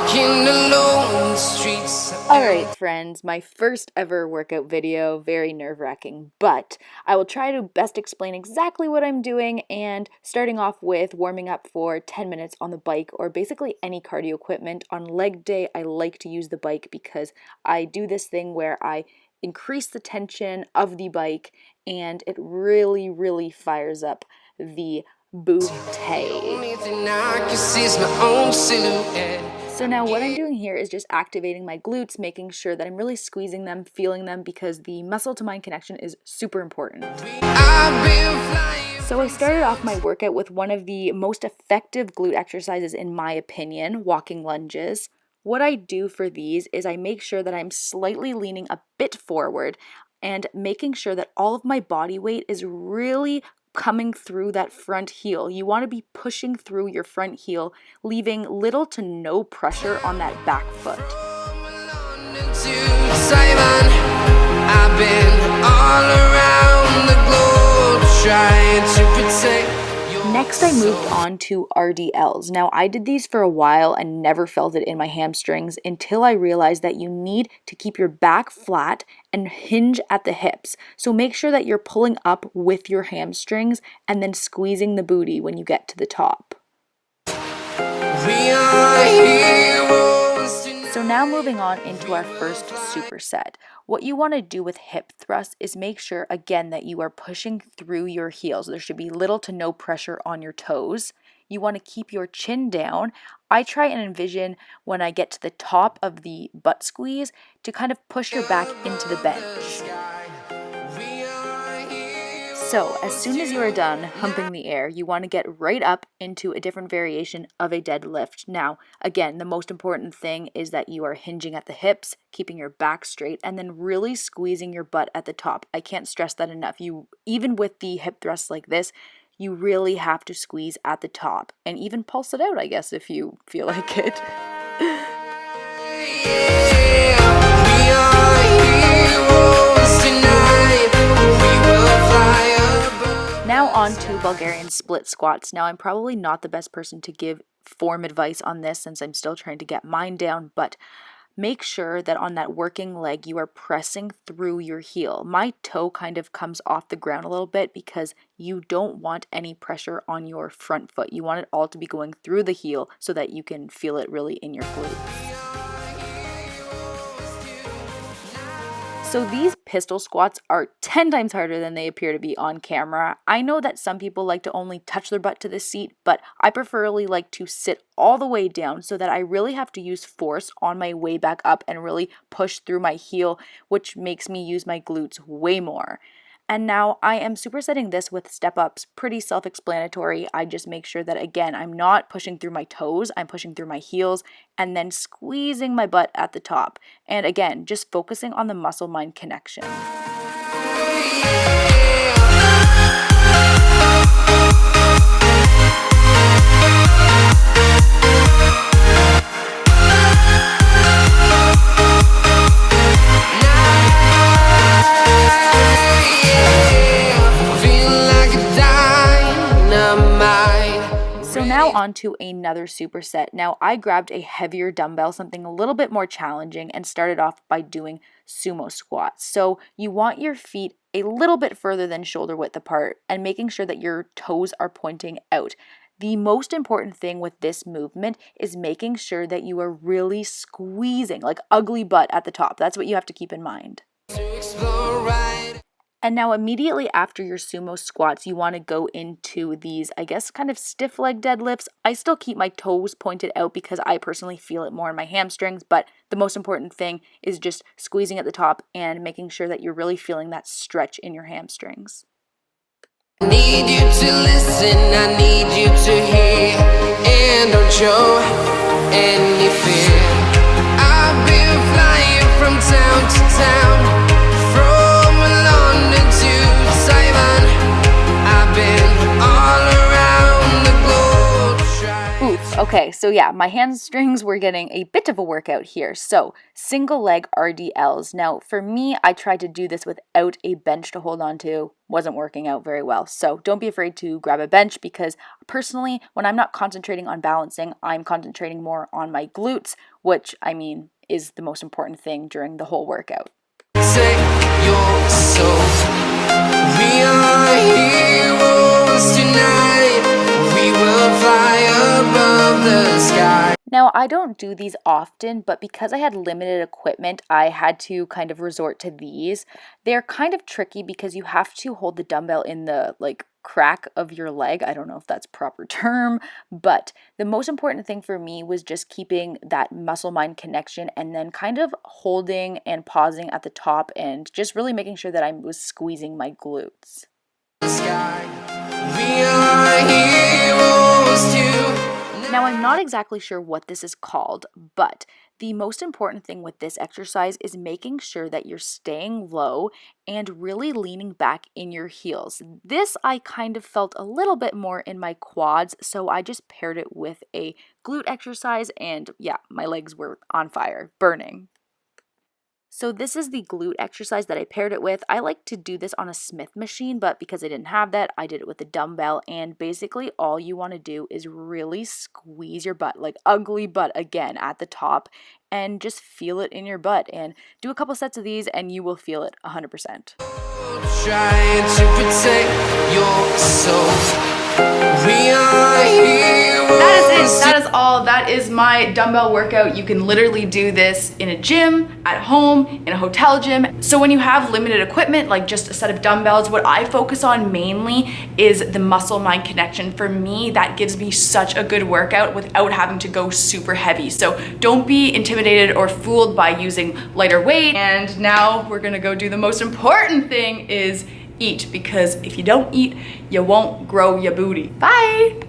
walking alone the streets. Alright friends, my first ever workout video, very nerve-wracking, but I will try to best explain exactly what I'm doing, and starting off with warming up for 10 minutes on the bike or basically any cardio equipment. On leg day, I like to use the bike because I do this thing where I increase the tension of the bike and it really fires up the booty. So now what I'm doing here is just activating my glutes, making sure that I'm really squeezing them, feeling them, because the muscle to mind connection is super important. So I started off my workout with one of the most effective glute exercises in my opinion, walking lunges. What I do for these is I make sure that I'm slightly leaning a bit forward and making sure that all of my body weight is really coming through that front heel. You want to be pushing through your front heel, leaving little to no pressure on that back foot. Next, I moved on to RDL'S. Now, I did these for a while and never felt it in my hamstrings until I realized that you need to keep your back flat and hinge at the hips. So make sure that you're pulling up with your hamstrings and then squeezing the booty when you get to the top. So now moving on into our first superset. What you want to do with hip thrusts is make sure again that you are pushing through your heels. There should be little to no pressure on your toes. You want to keep your chin down. I try and envision when I get to the top of the butt squeeze to kind of push your back into the bench. So as soon as you are done humping the air, you want to get right up into a different variation of a deadlift. Now, again, the most important thing is that you are hinging at the hips, keeping your back straight, and then really squeezing your butt at the top. I can't stress that enough. Even with the hip thrusts like this, you really have to squeeze at the top and even pulse it out, I guess, if you feel like it. Now on to Bulgarian Split Squats. Now I'm probably not the best person to give form advice on this since I'm still trying to get mine down, but make sure that on that working leg you are pressing through your heel. My toe kind of comes off the ground a little bit because you don't want any pressure on your front foot. You want it all to be going through the heel so that you can feel it really in your glutes. So these pistol squats are 10 times harder than they appear to be on camera. I know that some people like to only touch their butt to the seat, but I preferably like to sit all the way down so that I really have to use force on my way back up and really push through my heel, which makes me use my glutes way more. And now I am supersetting this with step-ups, pretty self-explanatory. I just make sure that, again, I'm not pushing through my toes, I'm pushing through my heels, and then squeezing my butt at the top. And again, just focusing on the muscle-mind connection. Now on to another superset. Now I grabbed a heavier dumbbell, something a little bit more challenging, and started off by doing sumo squats. So you want your feet a little bit further than shoulder width apart and making sure that your toes are pointing out. The most important thing with this movement is making sure that you are really squeezing, like ugly butt at the top. That's what you have to keep in mind. And now immediately after your sumo squats, you want to go into these, I guess, kind of stiff leg deadlifts. I still keep my toes pointed out because I personally feel it more in my hamstrings, but the most important thing is just squeezing at the top and making sure that you're really feeling that stretch in your hamstrings. I need you to listen, I need you to hear, and don't show any fear. I've been flying from town to town. Okay, so yeah, my hamstrings were getting a bit of a workout here. So single leg RDLs. Now for me, I tried to do this without a bench to hold on to. Wasn't working out very well. So don't be afraid to grab a bench, because personally, when I'm not concentrating on balancing, I'm concentrating more on my glutes, which I mean is the most important thing during the whole workout. Take your soul. We are heroes tonight. We will fly above the sky. Now, I don't do these often, but because I had limited equipment, I had to kind of resort to these. They're kind of tricky because you have to hold the dumbbell in the crack of your leg. I don't know if that's a proper term, but the most important thing for me was just keeping that muscle-mind connection and then kind of holding and pausing at the top and just really making sure that I was squeezing my glutes. We are heroes too. Now, I'm not exactly sure what this is called, but the most important thing with this exercise is making sure that you're staying low and really leaning back in your heels. This I kind of felt a little bit more in my quads, so I just paired it with a glute exercise, and yeah, my legs were on fire, burning. So this is the glute exercise that I paired it with. I like to do this on a Smith machine, but because I didn't have that, I did it with a dumbbell. And basically all you want to do is really squeeze your butt, like ugly butt again at the top, and just feel it in your butt. And do a couple sets of these and you will feel it 100%. Trying to protect your soul. We are heroes. That is it. That is all. That is my dumbbell workout. You can literally do this in a gym, at home, in a hotel gym. So when you have limited equipment, like just a set of dumbbells, what I focus on mainly is the muscle-mind connection. For me, that gives me such a good workout without having to go super heavy. So don't be intimidated or fooled by using lighter weight. And now we're gonna go do the most important thing, is eat, because if you don't eat, you won't grow your booty. Bye.